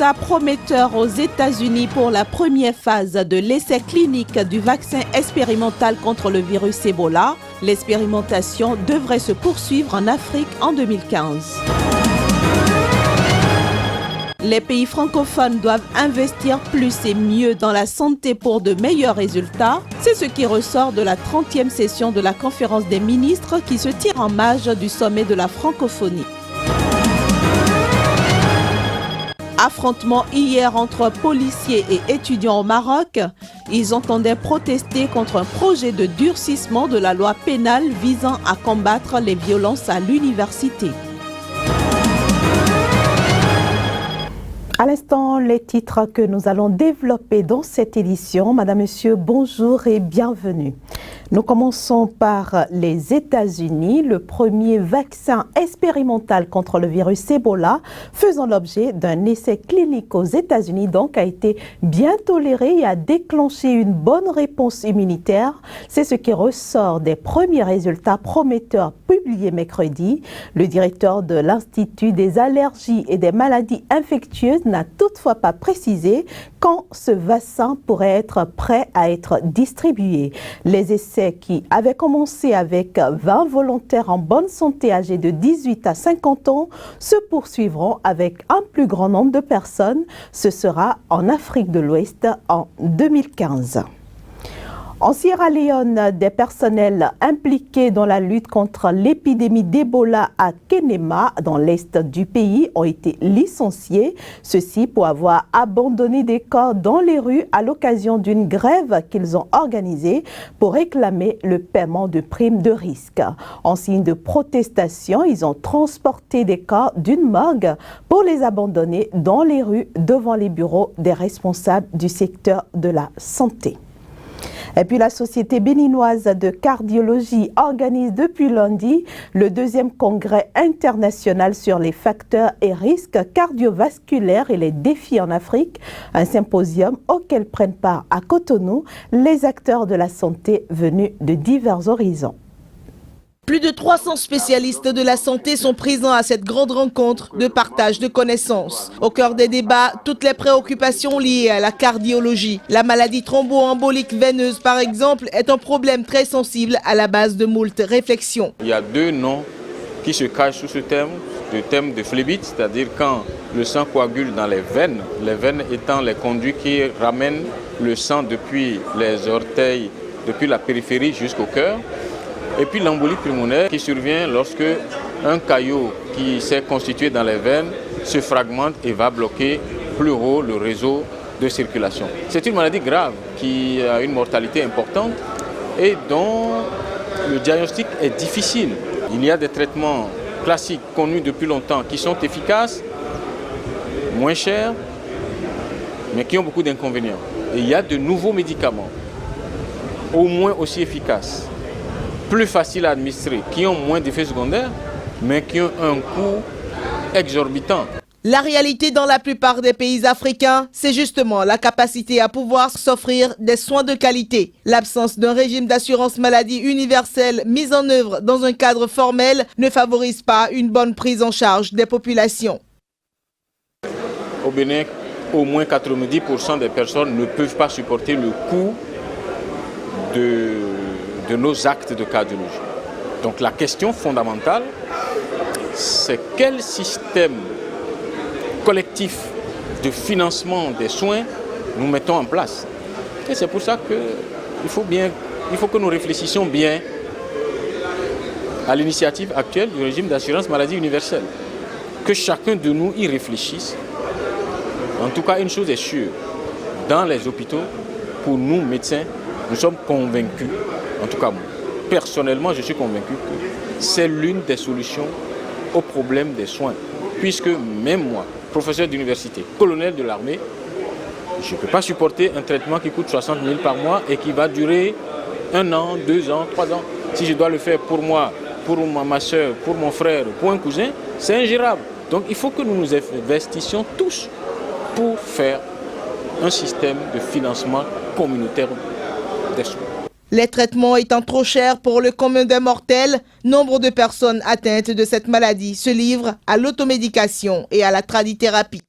résultats prometteurs aux États-Unis pour la première phase de l'essai clinique du vaccin expérimental contre le virus Ebola. L'expérimentation devrait se poursuivre en Afrique en 2015. Les pays francophones doivent investir plus et mieux dans la santé pour de meilleurs résultats. C'est ce qui ressort de la 30e session de la conférence des ministres qui se tire en marge du sommet de la francophonie. Affrontement hier entre policiers et étudiants au Maroc. Ils entendaient protester contre un projet de durcissement de la loi pénale visant à combattre les violences à l'université. À l'instant, les titres que nous allons développer dans cette édition. Madame, Monsieur, bonjour et bienvenue. Nous commençons par les États-Unis. Le premier vaccin expérimental contre le virus Ebola faisant l'objet d'un essai clinique aux États-Unis donc a été bien toléré et a déclenché une bonne réponse immunitaire. C'est ce qui ressort des premiers résultats prometteurs publiés mercredi. Le directeur de l'Institut des allergies et des maladies infectieuses n'a toutefois pas précisé quand ce vaccin pourrait être prêt à être distribué. Les essais qui avaient commencé avec 20 volontaires en bonne santé âgés de 18 à 50 ans se poursuivront avec un plus grand nombre de personnes. Ce sera en Afrique de l'Ouest en 2015. En Sierra Leone, des personnels impliqués dans la lutte contre l'épidémie d'Ebola à Kenema, dans l'est du pays, ont été licenciés. Ceci pour avoir abandonné des corps dans les rues à l'occasion d'une grève qu'ils ont organisée pour réclamer le paiement de primes de risque. En signe de protestation, ils ont transporté des corps d'une morgue pour les abandonner dans les rues devant les bureaux des responsables du secteur de la santé. Et puis la Société béninoise de cardiologie organise depuis lundi le deuxième congrès international sur les facteurs et risques cardiovasculaires et les défis en Afrique, un symposium auquel prennent part à Cotonou les acteurs de la santé venus de divers horizons. Plus de 300 spécialistes de la santé sont présents à cette grande rencontre de partage de connaissances. Au cœur des débats, toutes les préoccupations liées à la cardiologie. La maladie thromboembolique veineuse, par exemple, est un problème très sensible à la base de moult réflexions. Il y a deux noms qui se cachent sous ce thème, le thème de phlébite, c'est-à-dire quand le sang coagule dans les veines étant les conduits qui ramènent le sang depuis les orteils, depuis la périphérie jusqu'au cœur. Et puis l'embolie pulmonaire qui survient lorsque un caillot qui s'est constitué dans les veines se fragmente et va bloquer plus haut le réseau de circulation. C'est une maladie grave qui a une mortalité importante et dont le diagnostic est difficile. Il y a des traitements classiques connus depuis longtemps qui sont efficaces, moins chers, mais qui ont beaucoup d'inconvénients. Et il y a de nouveaux médicaments, au moins aussi efficaces, plus faciles à administrer, qui ont moins d'effets secondaires, mais qui ont un coût exorbitant. La réalité dans la plupart des pays africains, c'est justement la capacité à pouvoir s'offrir des soins de qualité. L'absence d'un régime d'assurance maladie universel mis en œuvre dans un cadre formel ne favorise pas une bonne prise en charge des populations. Au Bénin, au moins 90% des personnes ne peuvent pas supporter le coût de nos actes de cardiologie. Donc la question fondamentale, c'est quel système collectif de financement des soins nous mettons en place. Et c'est pour ça qu'il faut que nous réfléchissions bien à l'initiative actuelle du régime d'assurance maladie universelle. Que chacun de nous y réfléchisse. En tout cas, une chose est sûre, dans les hôpitaux, pour nous médecins, nous sommes convaincus, en tout cas moi, personnellement je suis convaincu que c'est l'une des solutions au problème des soins. Puisque même moi, professeur d'université, colonel de l'armée, je ne peux pas supporter un traitement qui coûte 60 000 par mois et qui va durer 1 an, 2 ans, 3 ans. Si je dois le faire pour moi, pour ma soeur, pour mon frère, pour un cousin, c'est ingérable. Donc il faut que nous nous investissions tous pour faire un système de financement communautaire des soins. Les traitements étant trop chers pour le commun des mortels, nombre de personnes atteintes de cette maladie se livrent à l'automédication et à la tradithérapie.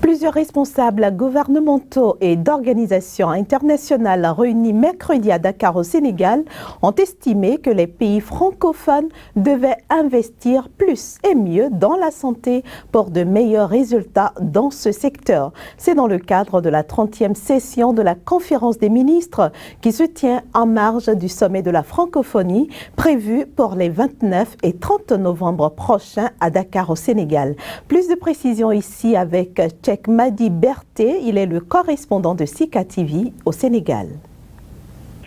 Plusieurs responsables gouvernementaux et d'organisations internationales réunis mercredi à Dakar au Sénégal ont estimé que les pays francophones devaient investir plus et mieux dans la santé pour de meilleurs résultats dans ce secteur. C'est dans le cadre de la 30e session de la conférence des ministres qui se tient en marge du sommet de la francophonie prévu pour les 29 et 30 novembre prochains à Dakar au Sénégal. Plus de précisions ici avec Madi Berthe, il est le correspondant de Sika TV au Sénégal.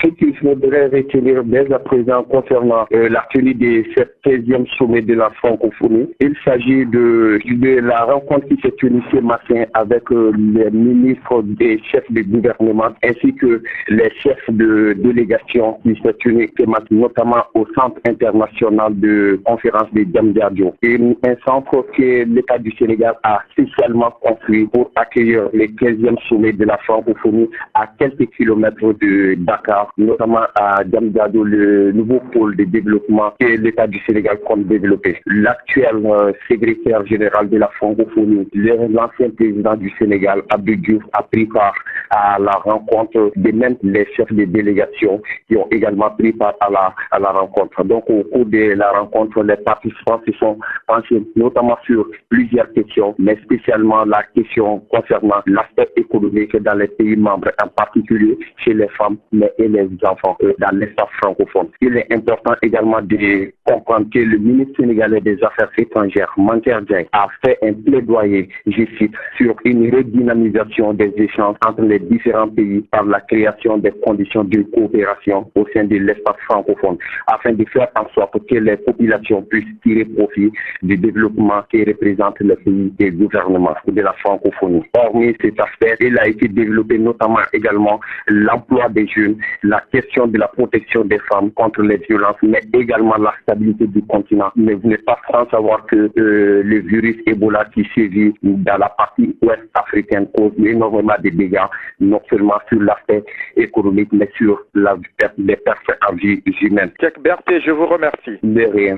Ce qu'il faudrait retenir dès à présent concernant la tenue de ce 13e sommet de la francophonie, il s'agit de la rencontre qui s'est tenue ce matin avec les ministres et chefs de gouvernement ainsi que les chefs de délégation qui s'est tenue ce matin, notamment au Centre international de conférence de Diamniadio. Un centre que l'État du Sénégal a spécialement construit pour accueillir le 15e sommet de la francophonie à quelques kilomètres de Dakar, notamment à Diamniadio, le nouveau pôle de développement que l'État du Sénégal compte développer. L'actuel secrétaire général de la francophonie, l'ancien président du Sénégal, Abdou Diouf, a pris part à la rencontre, de même les chefs de délégation qui ont également pris part à la rencontre. Donc au cours de la rencontre, les participants se sont penchés notamment sur plusieurs questions, mais spécialement la question concernant l'aspect économique dans les pays membres, en particulier chez les femmes et les enfants dans l'espace francophone. Il est important également de comprendre que le ministre sénégalais des Affaires étrangères, Mankeur Dieng, a fait un plaidoyer, je cite, sur une redynamisation des échanges entre les différents pays par la création des conditions de coopération au sein de l'espace francophone, afin de faire en sorte que les populations puissent tirer profit du développement qui représente le pays et le gouvernement de la francophonie. Hormis cet aspect, il a été développé notamment également l'emploi des jeunes, la question de la protection des femmes contre les violences, mais également la stabilité du continent. Mais vous n'êtes pas sans savoir que le virus Ebola qui sévit dans la partie ouest africaine cause énormément de dégâts, non seulement sur l'aspect économique, mais sur les pertes à vie humaine. Cheikh Berthe, je vous remercie. De rien.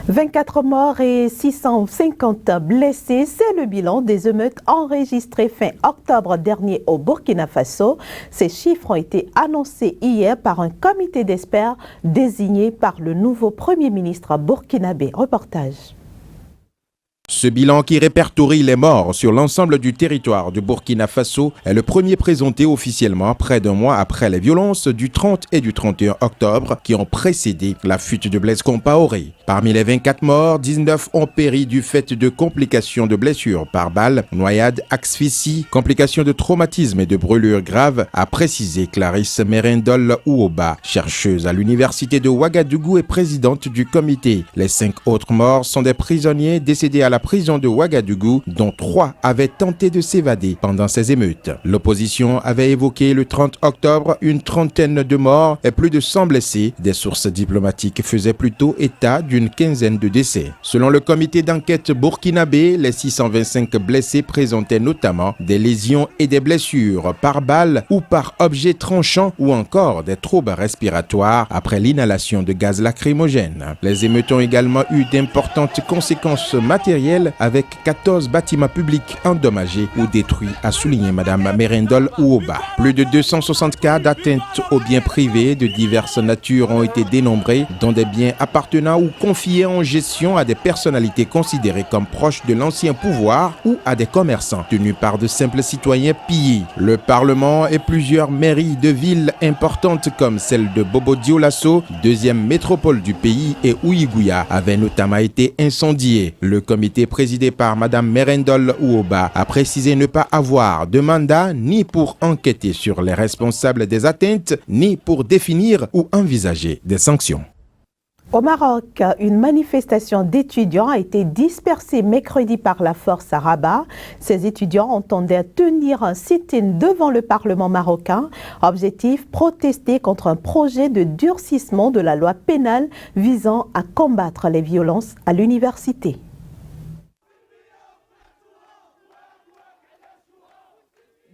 24 morts et 650 blessés, c'est le bilan des émeutes enregistrées fin octobre dernier au Burkina Faso. Ces chiffres ont été annoncés hier par un comité d'experts désigné par le nouveau Premier ministre burkinabé. Reportage. Ce bilan qui répertorie les morts sur l'ensemble du territoire du Burkina Faso est le premier présenté officiellement près d'un mois après les violences du 30 et du 31 octobre qui ont précédé la fuite de Blaise Compaoré. Parmi les 24 morts, 19 ont péri du fait de complications de blessures par balle, noyade, asphyxie, complications de traumatisme et de brûlures graves, a précisé Clarisse Merendol Ouoba, chercheuse à l'université de Ouagadougou et présidente du comité. Les 5 autres morts sont des prisonniers décédés à la prison de Ouagadougou, dont 3 avaient tenté de s'évader pendant ces émeutes. L'opposition avait évoqué le 30 octobre une trentaine de morts et plus de 100 blessés. Des sources diplomatiques faisaient plutôt état d'une quinzaine de décès. Selon le comité d'enquête burkinabé, les 625 blessés présentaient notamment des lésions et des blessures par balle ou par objet tranchant ou encore des troubles respiratoires après l'inhalation de gaz lacrymogène. Les émeutes ont également eu d'importantes conséquences matérielles avec 14 bâtiments publics endommagés ou détruits, a souligné Mme Merendol Ouoba. Plus de 260 cas d'atteinte aux biens privés de diverses natures ont été dénombrés, dont des biens appartenant ou confiés en gestion à des personnalités considérées comme proches de l'ancien pouvoir ou à des commerçants tenus par de simples citoyens pillés. Le Parlement et plusieurs mairies de villes importantes comme celle de Bobo-Dioulasso, deuxième métropole du pays, et Ouigouya avaient notamment été incendiés. Le comité présidé par Mme Merendol Ouoba a précisé ne pas avoir de mandat ni pour enquêter sur les responsables des atteintes, ni pour définir ou envisager des sanctions. Au Maroc, une manifestation d'étudiants a été dispersée mercredi par la force à Rabat. Ces étudiants entendaient tenir un sit-in devant le Parlement marocain. Objectif, protester contre un projet de durcissement de la loi pénale visant à combattre les violences à l'université.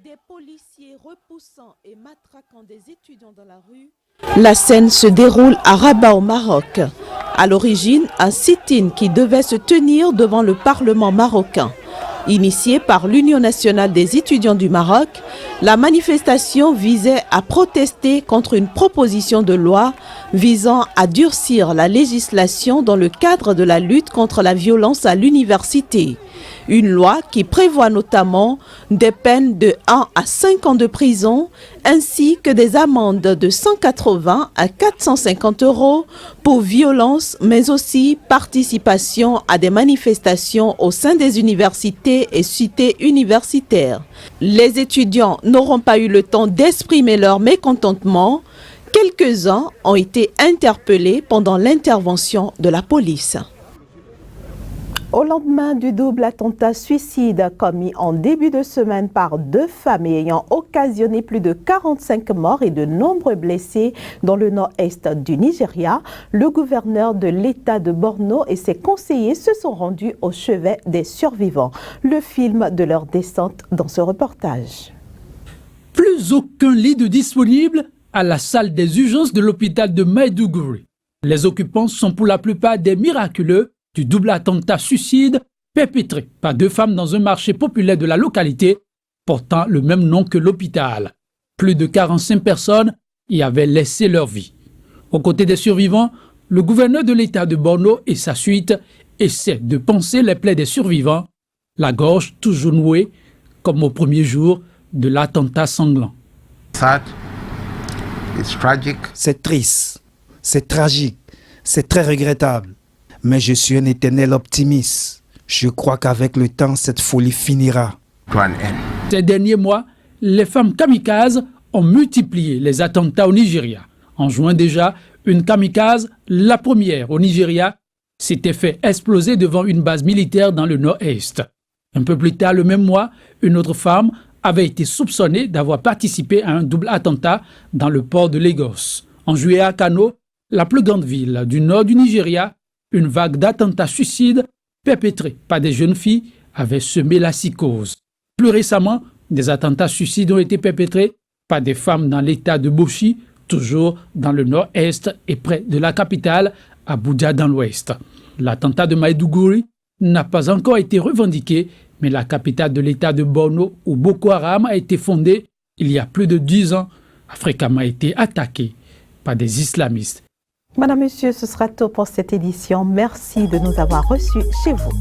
Des policiers repoussant et matraquant des étudiants dans la rue. La scène se déroule à Rabat au Maroc. À l'origine, un sit-in qui devait se tenir devant le Parlement marocain. Initiée par l'Union nationale des étudiants du Maroc, la manifestation visait à protester contre une proposition de loi visant à durcir la législation dans le cadre de la lutte contre la violence à l'université. Une loi qui prévoit notamment des peines de 1 à 5 ans de prison ainsi que des amendes de 180 à 450 € pour violence, mais aussi participation à des manifestations au sein des universités et cités universitaires. Les étudiants n'auront pas eu le temps d'exprimer leur mécontentement. Quelques-uns ont été interpellés pendant l'intervention de la police. Au lendemain du double attentat suicide commis en début de semaine par 2 femmes ayant occasionné plus de 45 morts et de nombreux blessés dans le nord-est du Nigeria, le gouverneur de l'État de Borno et ses conseillers se sont rendus au chevet des survivants. Le film de leur descente dans ce reportage. Plus aucun lit de disponible à la salle des urgences de l'hôpital de Maiduguri. Les occupants sont pour la plupart des miraculeux du double attentat suicide perpétré par 2 femmes dans un marché populaire de la localité portant le même nom que l'hôpital. Plus de 45 personnes y avaient laissé leur vie. Aux côtés des survivants, le gouverneur de l'État de Borno et sa suite essaient de panser les plaies des survivants, la gorge toujours nouée comme au premier jour de l'attentat sanglant. C'est triste, c'est tragique, c'est très regrettable. Mais je suis un éternel optimiste. Je crois qu'avec le temps, cette folie finira. Ces derniers mois, les femmes kamikazes ont multiplié les attentats au Nigeria. En juin déjà, une kamikaze, la première au Nigeria, s'était fait exploser devant une base militaire dans le nord-est. Un peu plus tard, le même mois, une autre femme avait été soupçonnée d'avoir participé à un double attentat dans le port de Lagos. En juillet à Kano, la plus grande ville du nord du Nigeria, une vague d'attentats suicides perpétrés par des jeunes filles avait semé la psychose. Plus récemment, des attentats suicides ont été perpétrés par des femmes dans l'état de Bauchi, toujours dans le nord-est et près de la capitale, Abuja dans l'ouest. L'attentat de Maiduguri n'a pas encore été revendiqué, mais la capitale de l'état de Borno, où Boko Haram a été fondé il y a plus de 10 ans, a fréquemment été attaquée par des islamistes. Madame, Monsieur, ce sera tout pour cette édition. Merci de nous avoir reçus chez vous.